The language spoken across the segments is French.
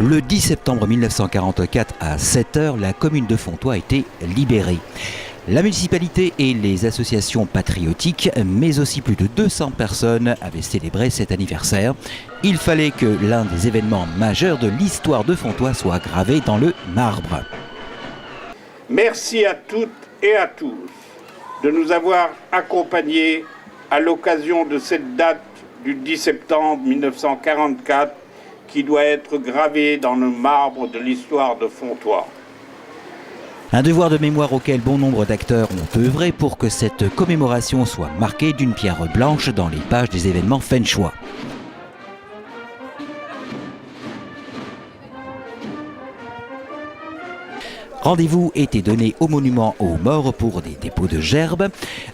Le 10 septembre 1944 à 7h, la commune de Fontoy a été libérée. La municipalité et les associations patriotiques, mais aussi plus de 200 personnes avaient célébré cet anniversaire. Il fallait que l'un des événements majeurs de l'histoire de Fontoy soit gravé dans le marbre. Merci à toutes et à tous de nous avoir accompagnés à l'occasion de cette date du 10 septembre 1944 qui doit être gravée dans le marbre de l'histoire de Fontoy. Un devoir de mémoire auquel bon nombre d'acteurs ont œuvré pour que cette commémoration soit marquée d'une pierre blanche dans les pages des événements Fenchois. Rendez-vous était donné au monument aux morts pour des dépôts de gerbes.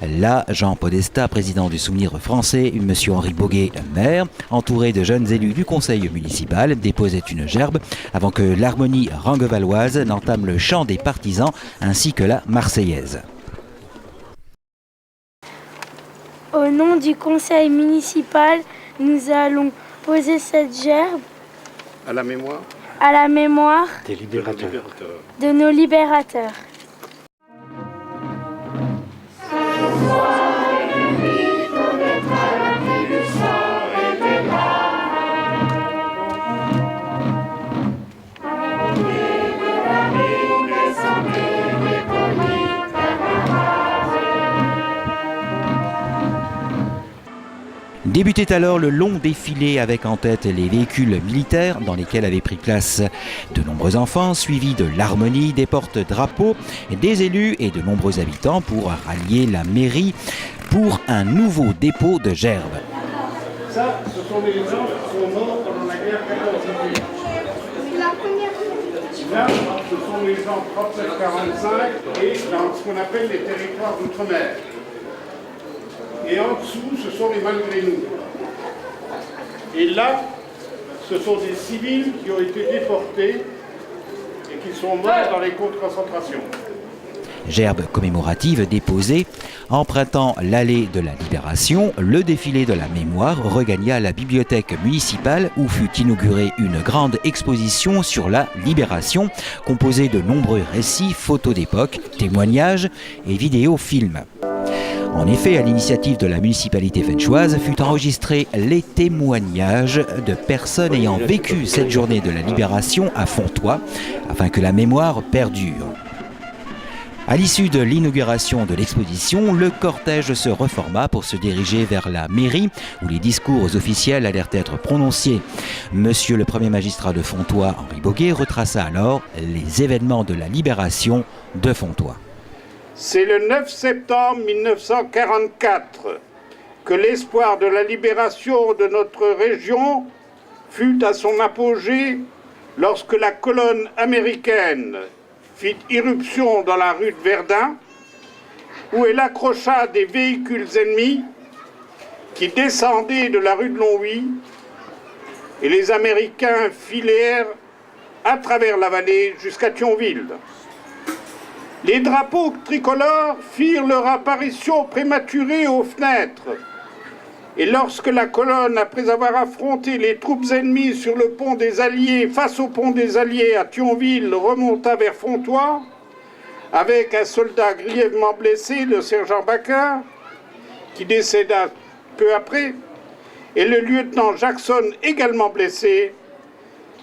Là, Jean Podesta, président du Souvenir français, M. Henri Boguet, maire, entouré de jeunes élus du conseil municipal, déposait une gerbe avant que l'harmonie ranguevalloise n'entame le chant des partisans ainsi que la Marseillaise. Au nom du conseil municipal, nous allons poser cette gerbe À la mémoire Des libérateurs. de nos libérateurs. Débutait alors le long défilé avec en tête les véhicules militaires dans lesquels avaient pris place de nombreux enfants, suivis de l'harmonie, des porte-drapeaux, des élus et de nombreux habitants pour rallier la mairie pour un nouveau dépôt de gerbes. Ça, ce sont les gens qui sont morts pendant la guerre 14-18. Là, ce sont les gens 37-45 et dans ce qu'on appelle les territoires d'outre-mer. Et en dessous, ce sont les malgré nous. Et là, ce sont des civils qui ont été déportés et qui sont morts dans les camps de concentration. Gerbe commémorative déposée, empruntant l'allée de la Libération, le défilé de la mémoire regagna la bibliothèque municipale où fut inaugurée une grande exposition sur la Libération, composée de nombreux récits, photos d'époque, témoignages et vidéofilms. En effet, à l'initiative de la municipalité fenchoise, fut enregistré les témoignages de personnes ayant vécu cette journée de la Libération à Fontoy, afin que la mémoire perdure. À l'issue de l'inauguration de l'exposition, le cortège se reforma pour se diriger vers la mairie, où les discours officiels allèrent être prononcés. Monsieur le premier magistrat de Fontoy, Henri Boguet, retraça alors les événements de la libération de Fontoy. C'est le 9 septembre 1944 que l'espoir de la libération de notre région fut à son apogée lorsque la colonne américaine fit irruption dans la rue de Verdun, où elle accrocha des véhicules ennemis qui descendaient de la rue de Longwy, et les Américains filèrent à travers la vallée jusqu'à Thionville. Les drapeaux tricolores firent leur apparition prématurée aux fenêtres. Et lorsque la colonne, après avoir affronté les troupes ennemies sur le pont des Alliés, face au pont des Alliés à Thionville, remonta vers Fontoy, avec un soldat grièvement blessé, le sergent Baker, qui décéda peu après, et le lieutenant Jackson, également blessé,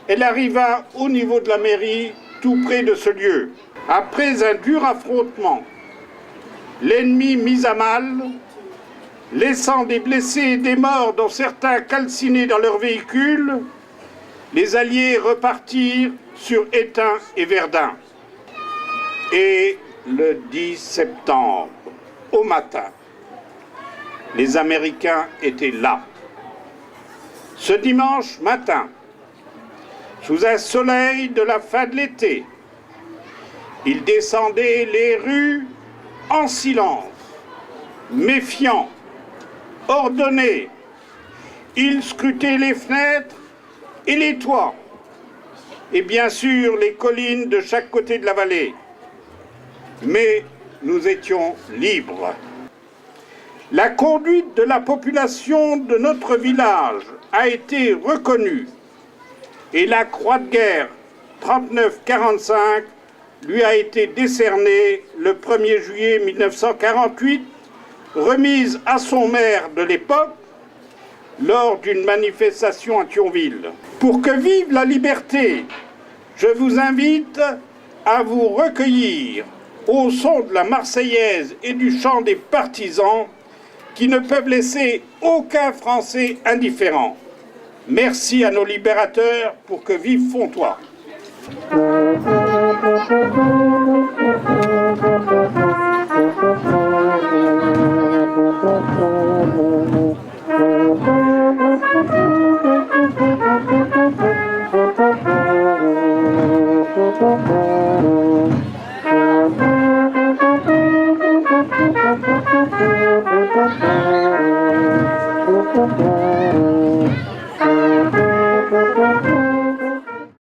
elle arriva au niveau de la mairie, tout près de ce lieu. Après un dur affrontement, l'ennemi mis à mal, laissant des blessés et des morts, dont certains calcinés dans leurs véhicules, les Alliés repartirent sur Étain et Verdun. Et le 10 septembre, au matin, les Américains étaient là. Ce dimanche matin, sous un soleil de la fin de l'été, ils descendaient les rues en silence, méfiants, ordonnés. Ils scrutaient les fenêtres et les toits, et bien sûr les collines de chaque côté de la vallée. Mais nous étions libres. La conduite de la population de notre village a été reconnue et la croix de guerre 39-45 lui a été décernée le 1er juillet 1948, remise à son maire de l'époque lors d'une manifestation à Thionville. Pour que vive la liberté, je vous invite à vous recueillir au son de la Marseillaise et du chant des partisans qui ne peuvent laisser aucun Français indifférent. Merci à nos libérateurs pour que vive Fontoy.